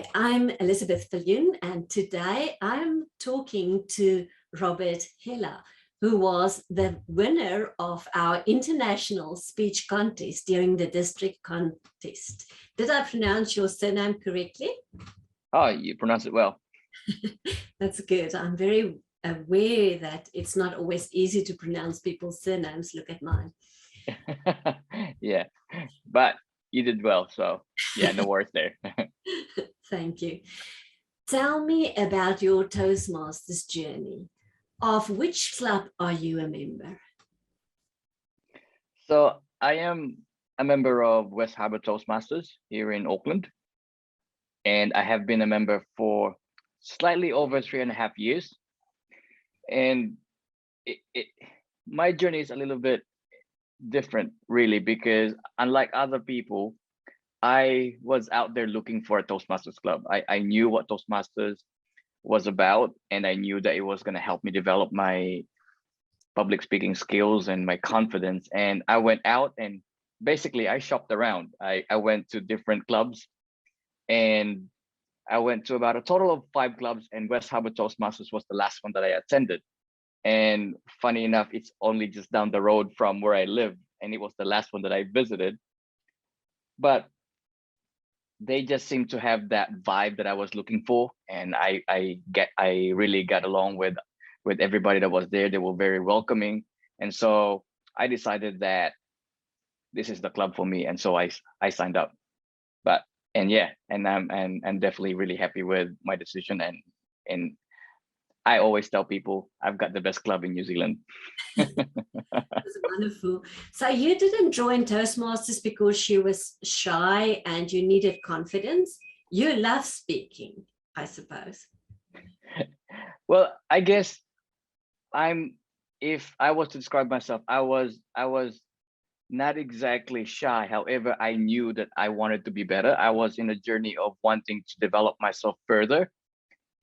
Hi, I'm Elizabeth Viljoen, and today I'm talking to Robert Hela, who was the winner of our international speech contest during the district contest. Did I pronounce your surname correctly? Oh, you pronounce it well. That's good. I'm very aware that it's not always easy to pronounce people's surnames. Look at mine. Yeah, but you did well, so yeah, no worries there. Thank you. Tell me about your Toastmasters journey. Of which club are you a member? So I am a member of West Harbour Toastmasters here in Auckland, and I have been a member for slightly over 3.5 years. And my journey is a little bit different, really, because unlike other people, I was out there looking for a Toastmasters club. I knew what Toastmasters was about, and I knew that it was going to help me develop my public speaking skills and my confidence. And I went out and basically I shopped around. I went to different clubs, and I went to about a total of 5 clubs, and West Harbour Toastmasters was the last one that I attended. And funny enough, it's only just down the road from where I live, and it was the last one that I visited. But they just seemed to have that vibe that I was looking for, and I really got along with everybody that was there. They were very welcoming, and so I decided that this is the club for me, and so I signed up. But and I'm definitely really happy with my decision, and I always tell people I've got the best club in New Zealand. That's wonderful. So you didn't join Toastmasters because you was shy and you needed confidence. You love speaking, I suppose. Well, I guess if I was to describe myself, I was not exactly shy. However, I knew that I wanted to be better. I was in a journey of wanting to develop myself further,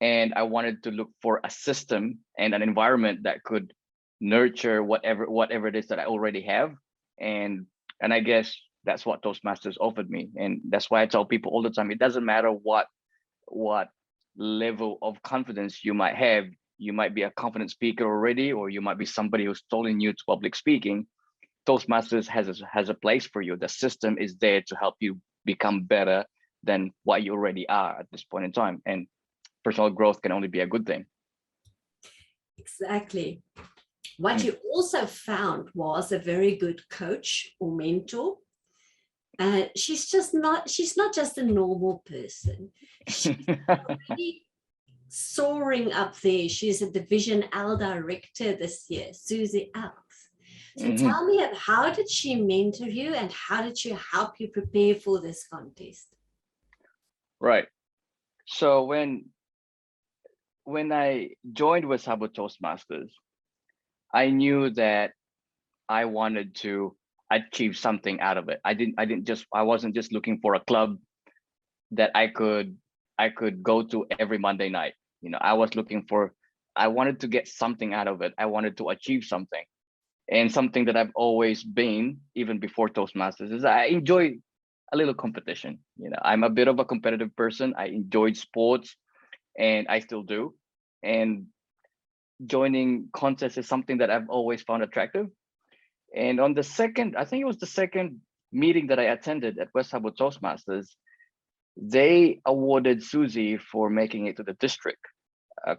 and I wanted to look for a system and an environment that could nurture whatever it is that I already have. And I guess that's what Toastmasters offered me. And that's why I tell people all the time, it doesn't matter what level of confidence you might have. You might be a confident speaker already, or you might be somebody who's totally new to public speaking. Toastmasters has a place for you. The system is there to help you become better than what you already are at this point in time. And personal growth can only be a good thing. Exactly. What you also found was a very good coach or mentor. She's not just a normal person. She's really soaring up there. She's a Division L director this year, Susie Alves. So tell me, how did she mentor you, and how did she help you prepare for this contest? Right. So when I joined West Harbour Toastmasters, I knew that I wanted to achieve something out of it. I wasn't just looking for a club that I could go to every Monday night. I wanted to get something out of it. I wanted to achieve something. And something that I've always been, even before Toastmasters, is I enjoy a little competition. I'm a bit of a competitive person. I enjoyed sports, and I still do. And joining contests is something that I've always found attractive. And on the second, I think it was the second meeting that I attended at West Harbour Toastmasters, they awarded Susie for making it to the district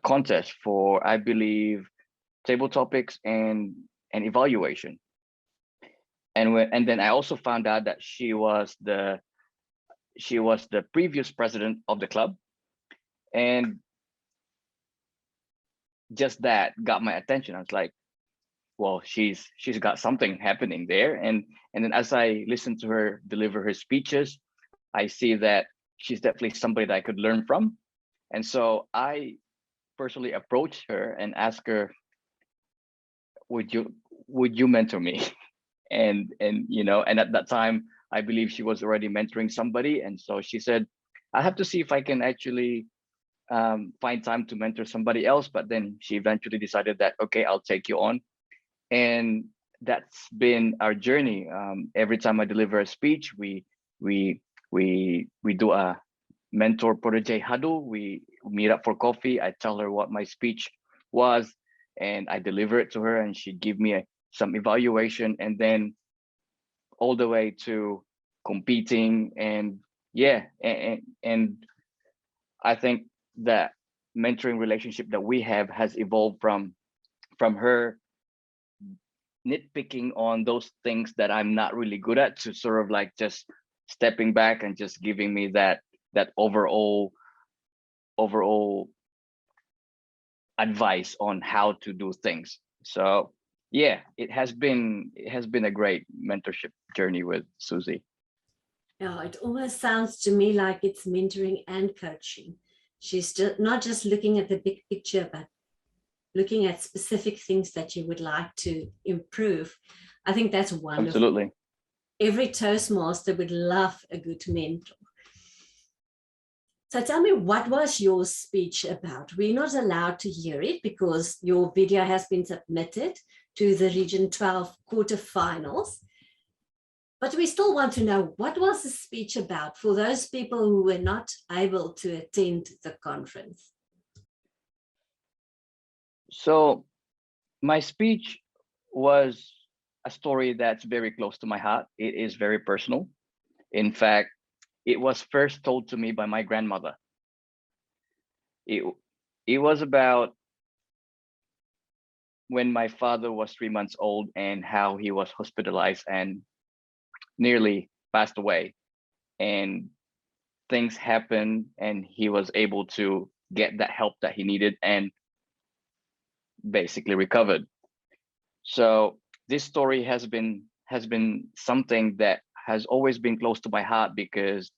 contest for, I believe, table topics and evaluation. And then I also found out that she was the previous president of the club, and just that got my attention. I was like, well, she's got something happening there. And then as I listened to her deliver her speeches, I see that she's definitely somebody that I could learn from. And so I personally approached her and asked her, would you mentor me? And at that time, I believe she was already mentoring somebody. And so she said, I have to see if I can actually find time to mentor somebody else. But then she eventually decided that, okay, I'll take you on. And that's been our journey. Every time I deliver a speech, we do a mentor protege huddle. We meet up for coffee. I tell her what my speech was, and I deliver it to her, and she give me some evaluation, and then all the way to competing. And yeah, and I think that mentoring relationship that we have has evolved from her nitpicking on those things that I'm not really good at, to sort of like just stepping back and just giving me that overall advice on how to do things. So yeah, it has been a great mentorship journey with Susie. Yeah, it almost sounds to me like it's mentoring and coaching. She's not just looking at the big picture, but looking at specific things that you would like to improve. I think that's wonderful. Absolutely. Every Toastmaster would love a good mentor. So tell me, what was your speech about? We're not allowed to hear it because your video has been submitted to the Region 12 quarterfinals. But we still want to know, what was the speech about for those people who were not able to attend the conference? So my speech was a story that's very close to my heart. It is very personal. In fact, it was first told to me by my grandmother. It was about when my father was 3 months old and how he was hospitalized and nearly passed away, and things happened and he was able to get that help that he needed and basically recovered. So this story has been something that has always been close to my heart, because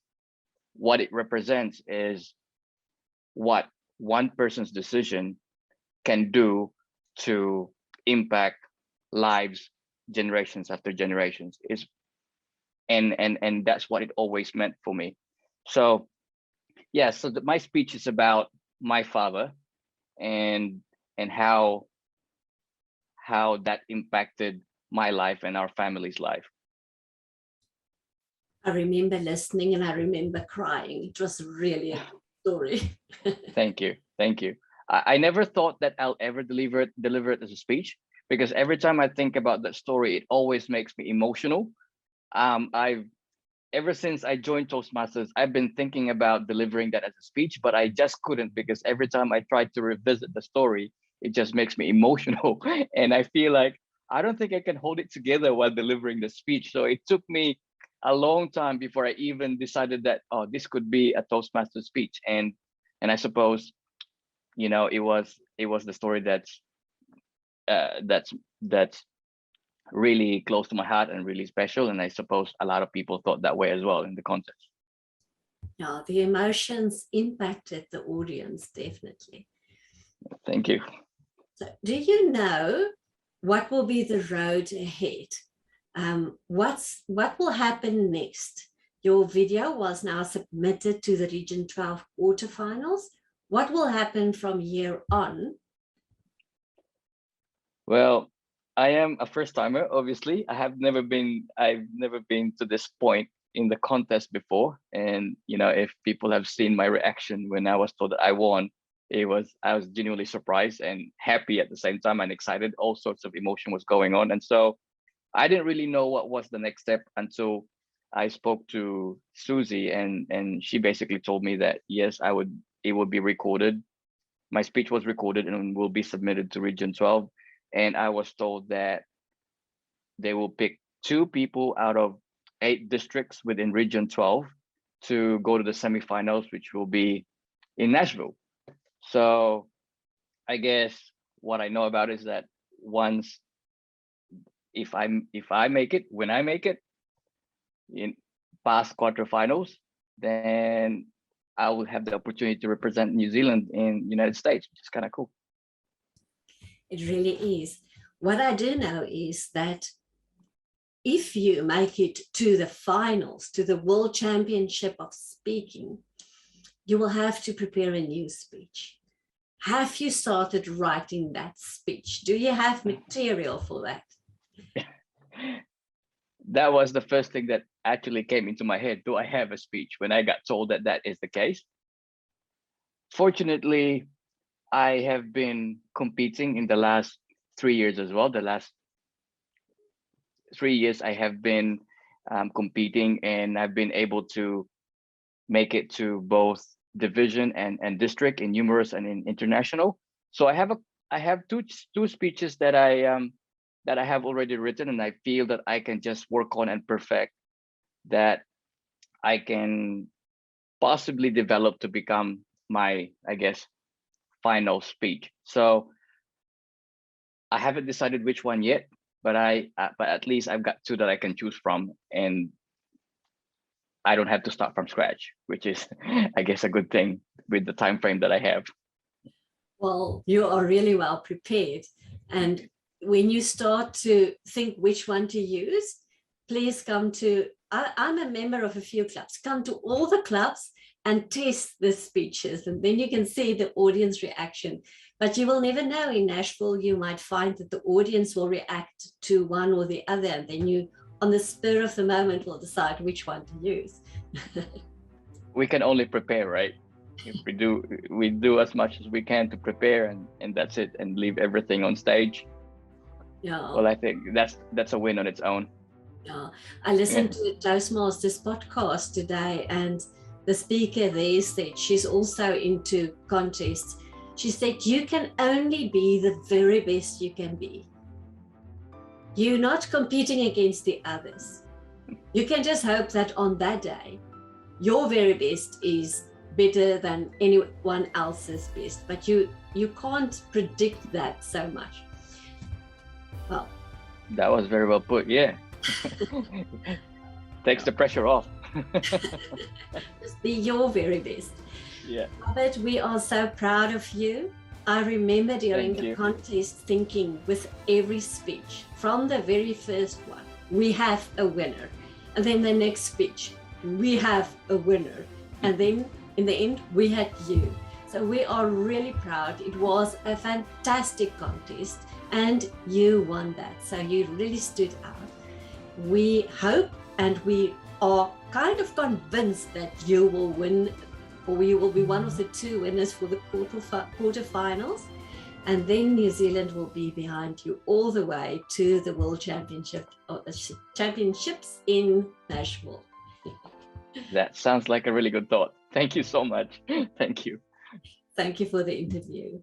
what it represents is what one person's decision can do to impact lives generations after generations. Is and that's what it always meant for me. So yeah, so my speech is about my father and how that impacted my life and our family's life. I remember listening and I remember crying. It was really a good story. Thank you. I never thought that I'll ever deliver it as a speech, because every time I think about that story, it always makes me emotional. I've ever since I joined Toastmasters, I've been thinking about delivering that as a speech, but I just couldn't, because every time I tried to revisit the story, it just makes me emotional. And I feel like I don't think I can hold it together while delivering the speech. So it took me a long time before I even decided that, oh, this could be a Toastmasters speech. And I suppose, it was the story that's really close to my heart and really special. And I suppose a lot of people thought that way as well in the contest. Yeah, the emotions impacted the audience, definitely. Thank you. So do you know what will be the road ahead? What will happen next? Your video was now submitted to the Region 12 quarterfinals. What will happen from here on? Well, I am a first timer, obviously. I've never been to this point in the contest before. And, if people have seen my reaction when I was told that I won, I was genuinely surprised and happy at the same time, and excited. All sorts of emotion was going on. And so I didn't really know what was the next step until I spoke to Susie, and she basically told me that, yes, it would be recorded. My speech was recorded and will be submitted to Region 12. And I was told that they will pick 2 people out of 8 districts within Region 12 to go to the semifinals, which will be in Nashville. So I guess what I know about is that once, if I make it, when I make it in past quarterfinals, then I will have the opportunity to represent New Zealand in United States, which is kind of cool. It really is. What I do know is that if you make it to the finals, to the World Championship of Speaking, you will have to prepare a new speech. Have you started writing that speech? Do you have material for that? that was the first thing that actually came into my head. Do I have a speech? When I got told that that is the case. Fortunately, I have been competing in the last 3 years as well. The last 3 years I have been competing, and I've been able to make it to both division and district in numerous and in international. So I have two speeches that I have already written, and I feel that I can just work on and perfect, that I can possibly develop to become my, I guess, final speech. So I haven't decided which one yet, but but at least I've got two that I can choose from, and I don't have to start from scratch, which is, I guess, a good thing with the time frame that I have. Well, you are really well prepared. And when you start to think which one to use, please come to, I'm a member of a few clubs, come to all the clubs and test the speeches, and then you can see the audience reaction. But you will never know. In Nashville, you might find that the audience will react to one or the other, and then you, on the spur of the moment, will decide which one to use. We can only prepare, right? If we do as much as we can to prepare, and that's it, and leave everything on stage. Yeah. Well, I think that's a win on its own. Yeah. I listened to a Toastmasters podcast today, and the speaker there said she's also into contests. She said, you can only be the very best you can be. You're not competing against the others. You can just hope that on that day, your very best is better than anyone else's best, but you can't predict that so much. Well, that was very well put. Yeah. Takes the pressure off. Just be your very best. Yeah. Robert, we are so proud of you. I remember during the contest thinking with every speech, from the very first one, we have a winner. And then the next speech, we have a winner. And then in the end, we had you. So we are really proud. It was a fantastic contest, and you won that. So you really stood out. We hope, and we are kind of convinced, that you will win, or you will be one of the two winners for the quarterfinals. And then New Zealand will be behind you all the way to the World Championships in Nashville. That sounds like a really good thought. Thank you so much. Thank you. Thank you for the interview.